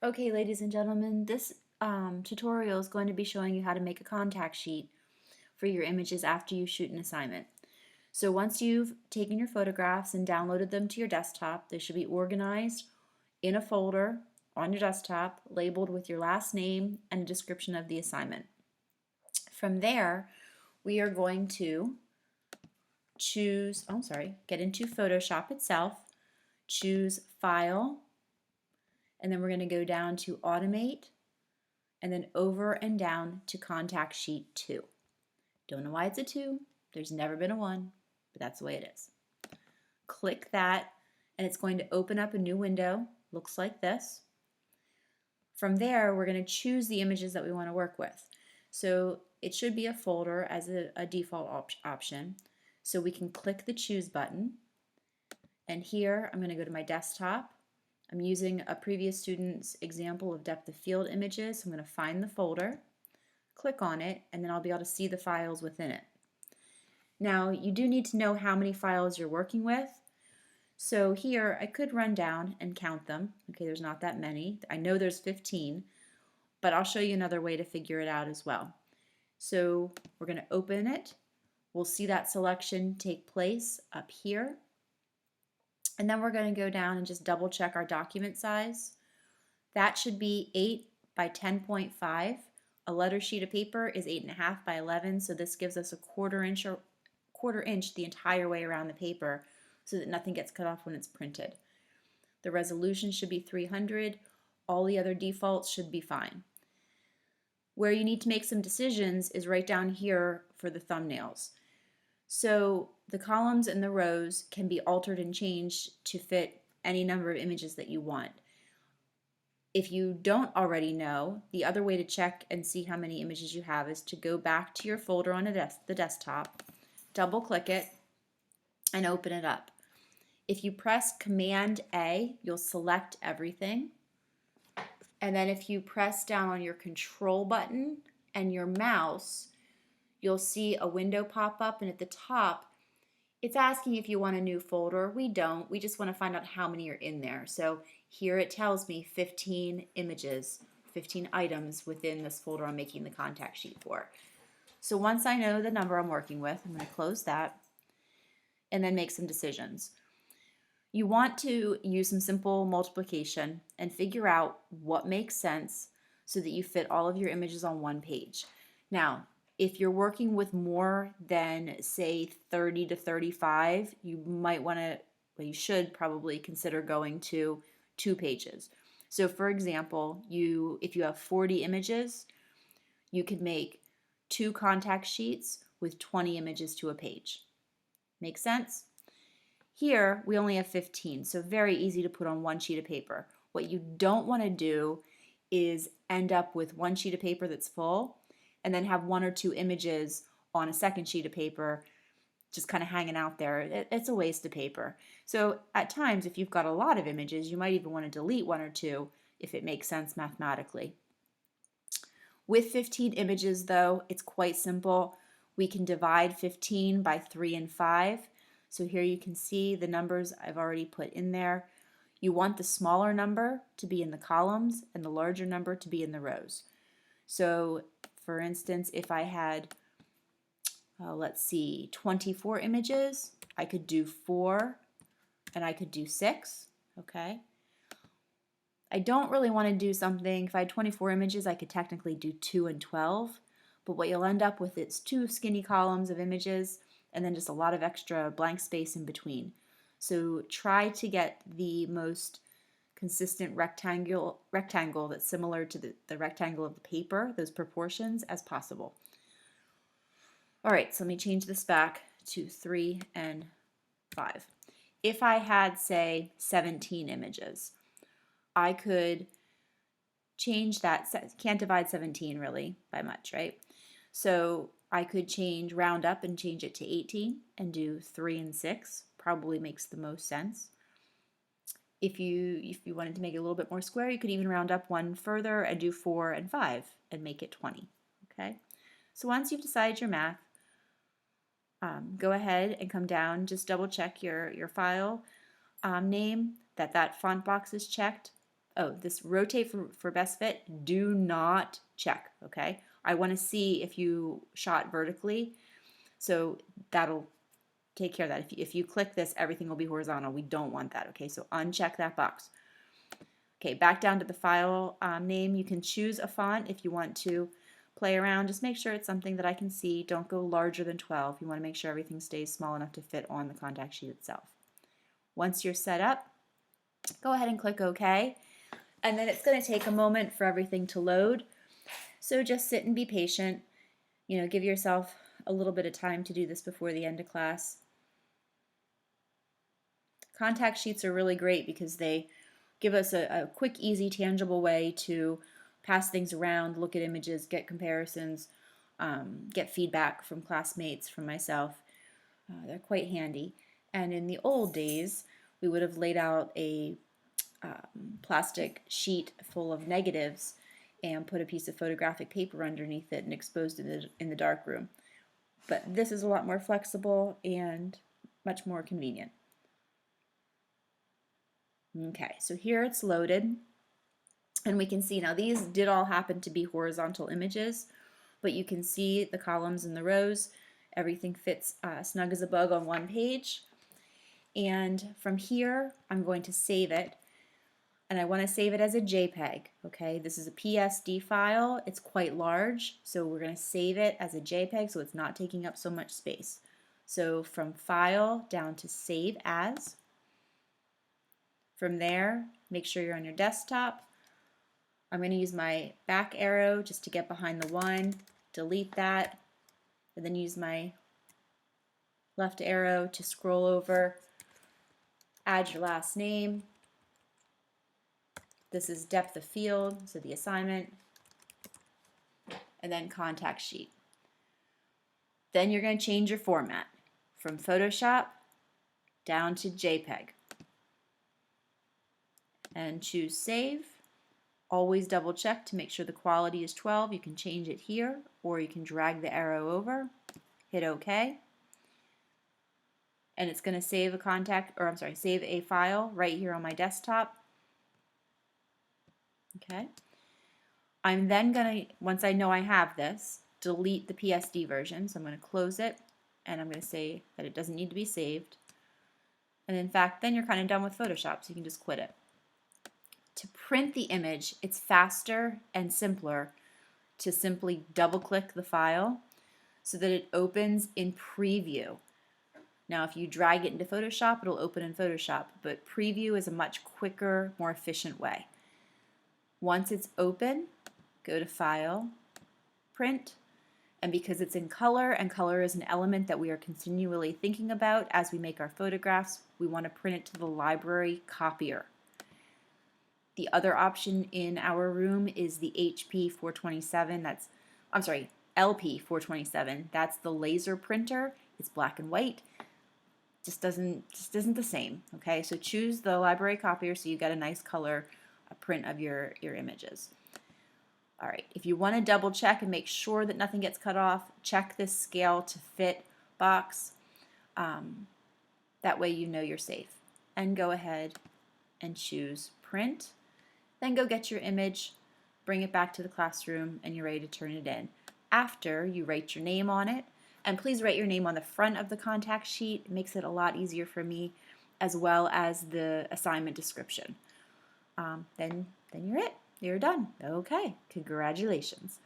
Okay, ladies and gentlemen, this tutorial is going to be showing you how to make a contact sheet for your images after you shoot an assignment. So once you've taken your photographs and downloaded them to your desktop, they should be organized in a folder on your desktop, labeled with your last name and a description of the assignment. From there, we are going to get into Photoshop itself, choose File, and then we're going to go down to Automate, and then over and down to Contact Sheet 2. Don't know why it's a 2. There's never been a 1, but that's the way it is. Click that, and it's going to open up a new window. Looks like this. From there, we're going to choose the images that we want to work with. So it should be a folder as a default option. So we can click the Choose button. And here, I'm going to go to my desktop. I'm using a previous student's example of depth of field images. So I'm going to find the folder, click on it, and then I'll be able to see the files within it. Now, you do need to know how many files you're working with. So here, I could run down and count them. Okay, there's not that many. I know there's 15, but I'll show you another way to figure it out as well. So we're going to open it. We'll see that selection take place up here. And then we're going to go down and just double check our document size. That should be 8 by 10.5. A letter sheet of paper is 8.5 by 11, so this gives us a quarter inch the entire way around the paper so that nothing gets cut off when it's printed. The resolution should be 300. All the other defaults should be fine. Where you need to make some decisions is right down here for the thumbnails. So the columns and the rows can be altered and changed to fit any number of images that you want. If you don't already know, the other way to check and see how many images you have is to go back to your folder on the desktop, double click it, and open it up. If you press Command A, you'll select everything. And then if you press down on your Control button and your mouse, you'll see a window pop up, and at the top, it's asking if you want a new folder. We don't. We just want to find out how many are in there. So here it tells me 15 images, 15 items within this folder I'm making the contact sheet for. So once I know the number I'm working with, I'm going to close that and then make some decisions. You want to use some simple multiplication and figure out what makes sense so that you fit all of your images on one page. Now, if you're working with more than, say, 30 to 35, you might want to, well, you should probably consider going to 2 pages. So for example, if you have 40 images, you could make 2 contact sheets with 20 images to a page. Make sense? Here, we only have 15, so very easy to put on one sheet of paper. What you don't want to do is end up with one sheet of paper that's full and then have 1 or 2 images on a second sheet of paper just kind of hanging out there. It's a waste of paper. So at times, if you've got a lot of images, you might even want to delete 1 or 2 if it makes sense mathematically. With 15 images, though, it's quite simple. We can divide 15 by 3 and 5. So here you can see the numbers I've already put in there. You want the smaller number to be in the columns and the larger number to be in the rows. So for instance, if I had, let's see, 24 images, I could do 4 and I could do 6, okay? I don't really want to do something, if I had 24 images, I could technically do 2 and 12, but what you'll end up with is 2 skinny columns of images and then just a lot of extra blank space in between. So try to get the most consistent rectangle that's similar to the rectangle of the paper, those proportions, as possible. All right, so let me change this back to 3 and 5. If I had, say, 17 images, I could change that. Can't divide 17 really by much, right? So I could round up and change it to 18 and do 3 and 6. Probably makes the most sense. If you wanted to make it a little bit more square, you could even round up 1 further and do 4 and 5 and make it 20. Okay. So once you've decided your math, go ahead and come down. Just double check your file name, that font box is checked. Oh, this rotate for best fit, do not check, okay? I want to see if you shot vertically, so that'll take care of that. If you click this, everything will be horizontal. We don't want that, okay? So uncheck that box. Okay, back down to the file name. You can choose a font if you want to play around. Just make sure it's something that I can see. Don't go larger than 12. You want to make sure everything stays small enough to fit on the contact sheet itself. Once you're set up, go ahead and click OK. And then it's going to take a moment for everything to load. So just sit and be patient. You know, give yourself a little bit of time to do this before the end of class. Contact sheets are really great because they give us a quick, easy, tangible way to pass things around, look at images, get comparisons, get feedback from classmates, from myself. They're quite handy. And in the old days, we would have laid out a plastic sheet full of negatives and put a piece of photographic paper underneath it and exposed it in the dark room. But this is a lot more flexible and much more convenient. Okay, so here it's loaded, and we can see now these did all happen to be horizontal images, but you can see the columns and the rows. Everything fits snug as a bug on one page. And from here, I'm going to save it, and I want to save it as a JPEG. Okay, this is a PSD file. It's quite large, so we're going to save it as a JPEG so it's not taking up so much space. So from File down to Save As. From there, make sure you're on your desktop. I'm going to use my back arrow just to get behind the 1, delete that, and then use my left arrow to scroll over, add your last name. This is depth of field, so the assignment, and then contact sheet. Then you're going to change your format from Photoshop down to JPEG. And choose Save. Always double check to make sure the quality is 12. You can change it here, or you can drag the arrow over, hit OK. And it's going to save save a file right here on my desktop. Okay. I'm then going to, once I know I have this, delete the PSD version. So I'm going to close it, and I'm going to say that it doesn't need to be saved. And in fact, then you're kind of done with Photoshop, so you can just quit it. To print the image, it's faster and simpler to simply double-click the file so that it opens in Preview. Now, if you drag it into Photoshop, it'll open in Photoshop, but Preview is a much quicker, more efficient way. Once it's open, go to File, Print, and because it's in color, and color is an element that we are continually thinking about as we make our photographs, we want to print it to the library copier. The other option in our room is the HP 427. LP 427. That's the laser printer. It's black and white. Just isn't the same. Okay, so choose the library copier so you get a nice color print of your images. All right, if you want to double check and make sure that nothing gets cut off, check this scale to fit box. That way you know you're safe. And go ahead and choose Print. Then go get your image, bring it back to the classroom, and you're ready to turn it in. After, you write your name on it, and please write your name on the front of the contact sheet. It makes it a lot easier for me, as well as the assignment description. Then you're it. You're done. Okay, congratulations.